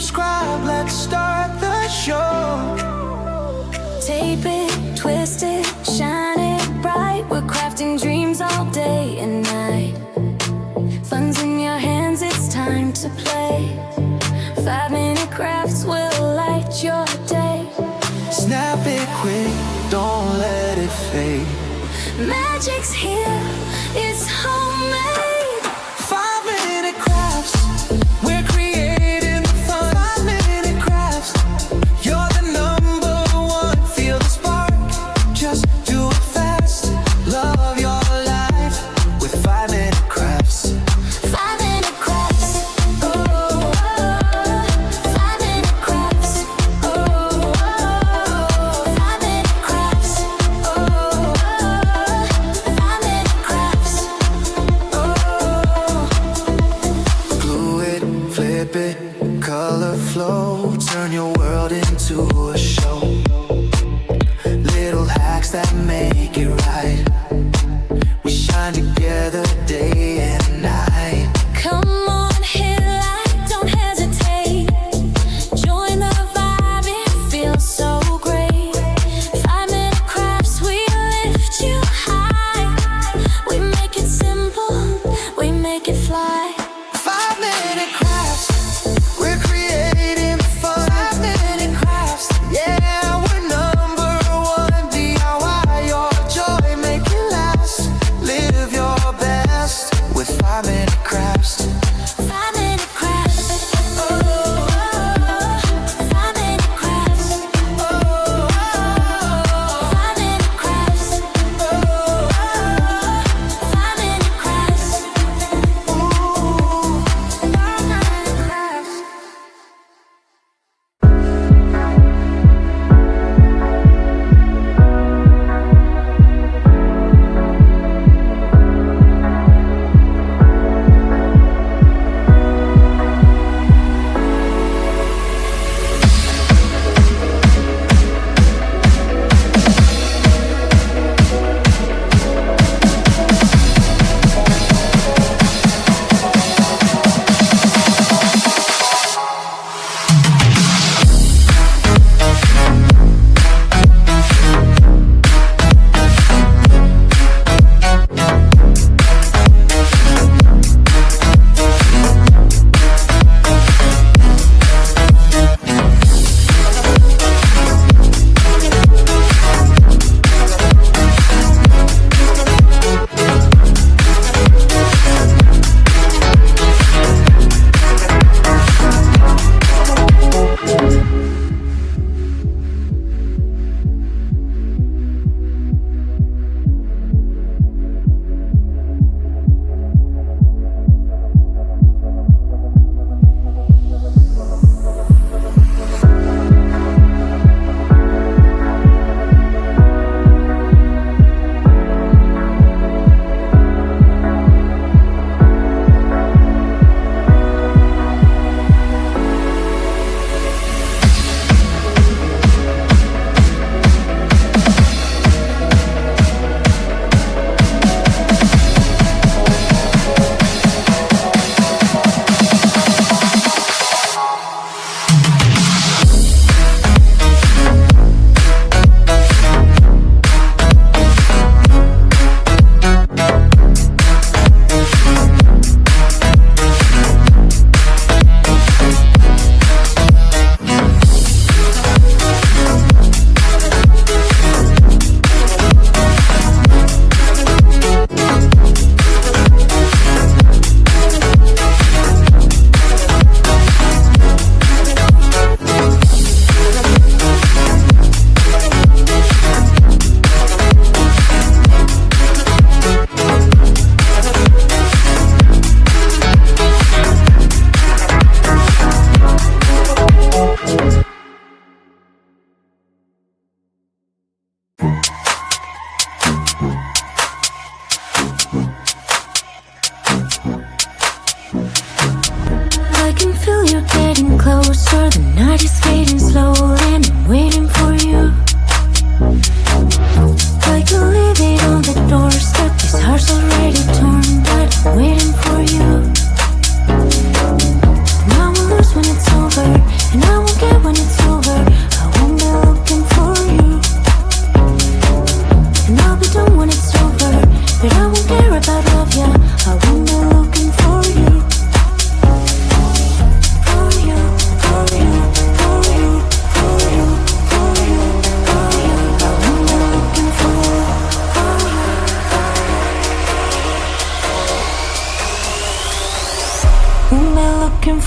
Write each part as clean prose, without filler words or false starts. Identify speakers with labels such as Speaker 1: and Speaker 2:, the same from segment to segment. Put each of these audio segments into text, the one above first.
Speaker 1: subscribe, let's start the show.
Speaker 2: Tape it, twist it, shine it bright. We're crafting dreams all day and night. Fun's in your hands, it's time to play. 5-minute crafts will light your day.
Speaker 1: Snap it quick, don't let it fade.
Speaker 2: Magic's here, it's homemade.
Speaker 1: 5-minute crafts, we're creating the fun. 5-minute crafts, you're the number one. Feel the spark, just do it fast. Love your life with 5-minute crafts.
Speaker 2: 5-minute crafts, oh, oh. 5-minute crafts, oh, oh. 5-minute crafts, oh, oh. 5-minute crafts.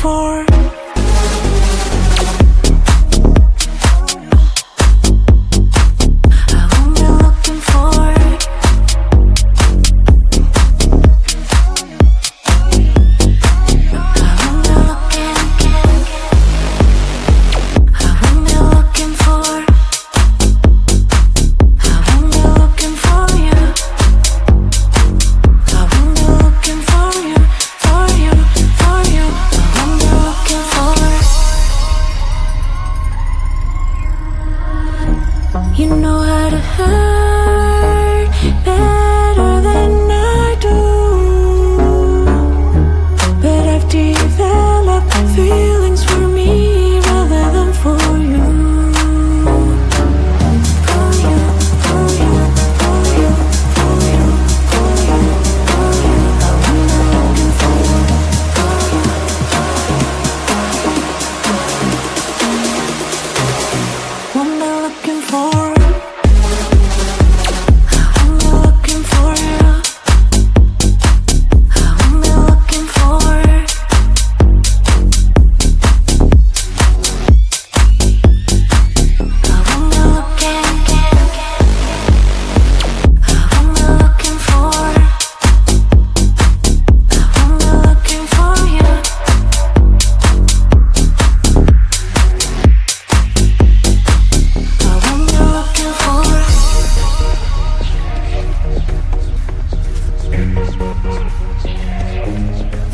Speaker 1: for. You know how to hurt better than I do, but I've developed feelings for me rather than for you. For you, for you, for you, for you, for you, for you. I'm looking for you. What am I looking for?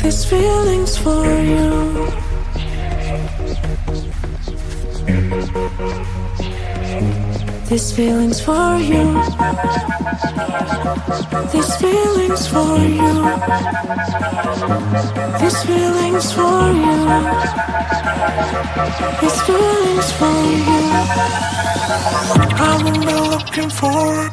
Speaker 1: This feeling's for you. This feeling's for you. This feeling's for you. This feeling's for you. This feeling's for you. I'm looking for.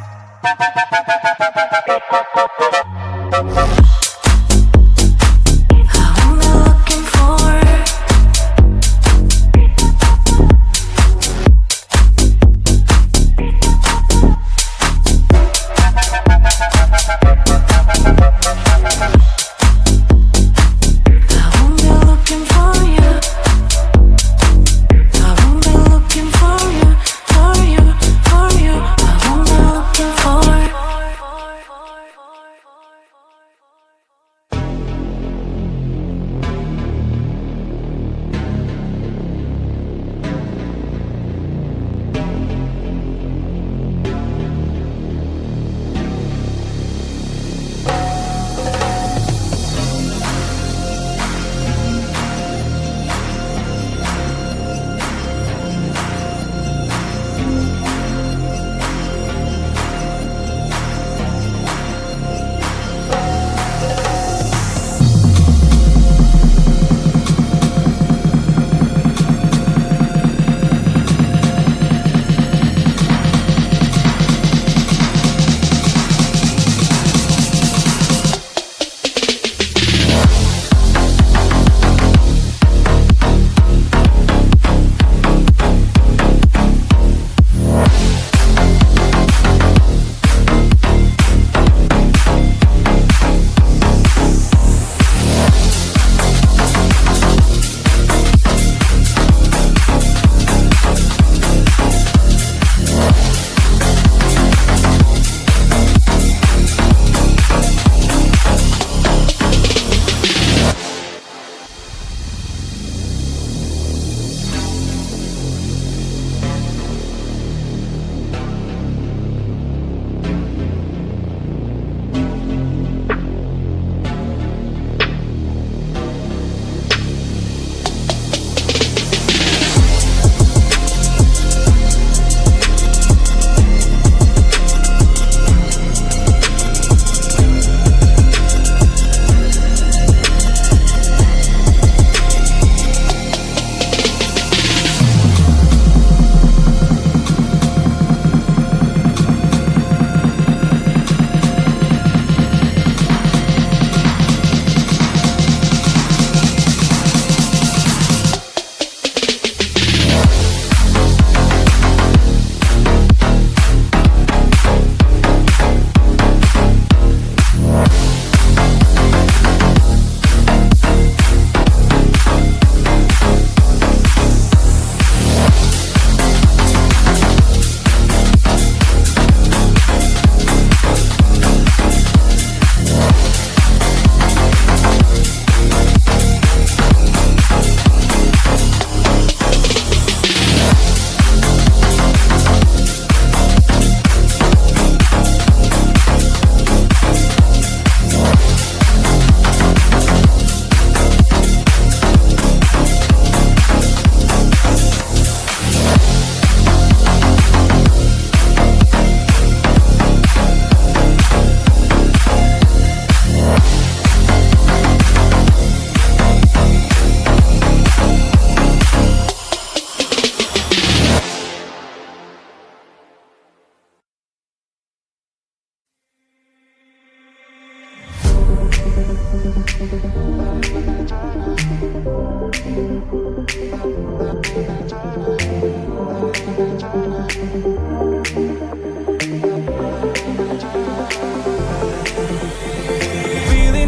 Speaker 1: Feeling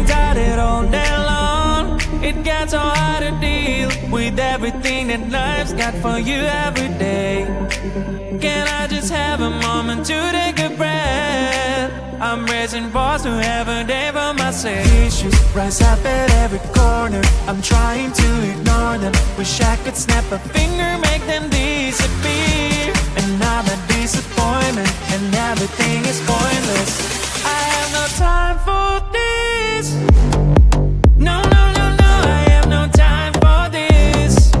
Speaker 1: tired all day long, it gets so hard to deal with everything that life's got for you every day. Can I just have a moment to take a breath? I'm raising balls to have a day for myself. Issues rise up at every corner, I'm trying to ignore them. Wish I could snap a finger, make them disappear. Another disappointment, and everything is pointless. I have no time for this. No, no, no, no, I have no time for this.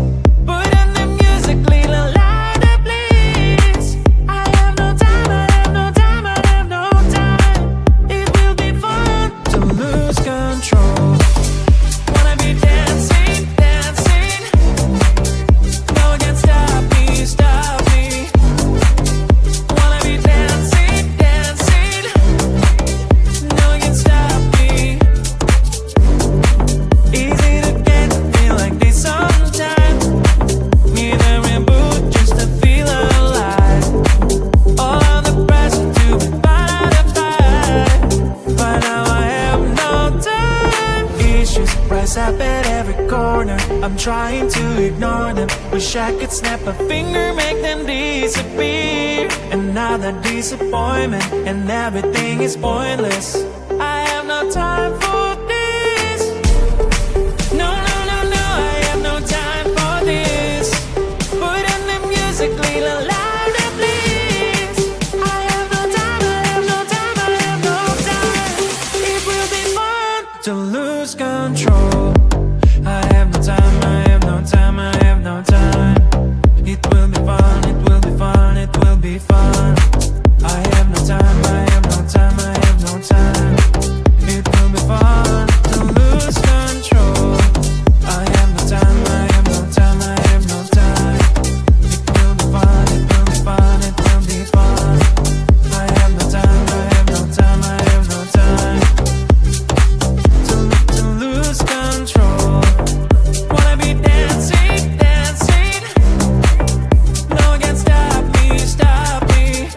Speaker 1: Put on the music, little louder, please. I have no time, I have no time, I have no time. It will be fun to lose control. Wanna be dancing, dancing. No one can stop me, stop me. Wanna be dancing, dancing. No one can stop me. Easy to get to feel like this sometimes. Need a reboot just to feel alive. All of the pressure to be butterfly, but now I have no time. Issues rise up at every corner, I'm trying to ignore them. Wish I could snap a finger, make them disappear. Another disappointment, and everything is pointless. I have no time for this. No, no, no, no, I have no time for this. Put on the music, little louder, please. I have no time, I have no time, I have no time. It will be fun to lose control. I have no time, I have no time, I have no time. It will be fun, it will be fun, it will be fun. I have no time, I have no time, I have no time. It will be fun to lose control. I have no time, I have no time, I have no time. It will be fun, it will be fun, it will be fun. I have no time, I have no time, I have no time. To lose control. Wanna be dancing, dancing. No one can stop me, stop me.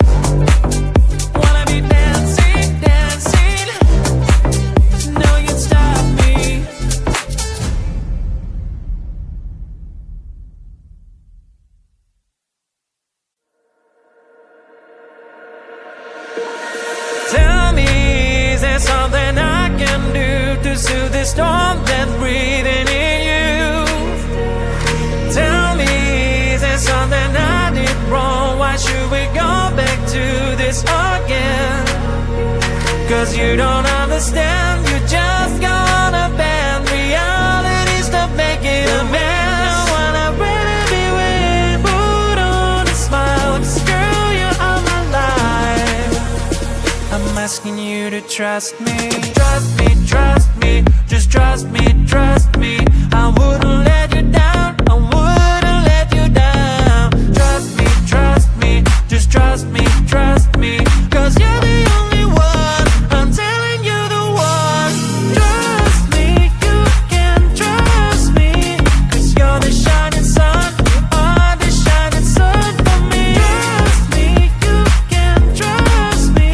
Speaker 1: Wanna be dancing, dancing. No one can stop me. Tell me, is there something I can do to soothe the storm that's breathing in you? Tell me, is there something I did wrong? Why should we go back to this again? Cause you don't understand, you just go on a band. Reality, stop making a man. Wanna really be with, put on a smile. 'Cause girl, you are my life. I'm asking you to trust me. Trust me, trust me. Just trust me, trust me. I wouldn't let you down, I wouldn't let you down. Trust me, just trust me, trust me. 'Cause you're the only one, I'm telling you the one. Trust me, you can trust me. 'Cause you're the shining sun, you are the shining sun for me. Trust me, you can trust me.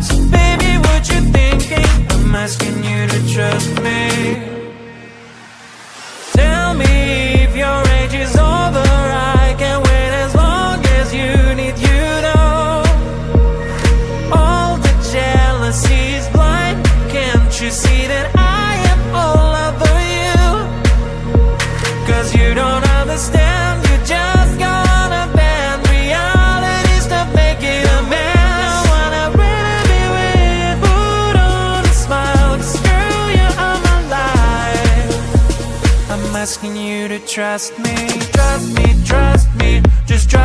Speaker 1: So baby, what you thinking? I'm asking you to trust me. Tell me if your age is over, I can wait as long as you need, you know. All the jealousy is blind, can't you see that I am all over you? 'Cause you don't understand, you just go on a band. Reality, stop making a man. I wanna really be with, put on a smile. 'Cause girl, you are my life. I'm asking you to trust me, trust me, trust me. Just trust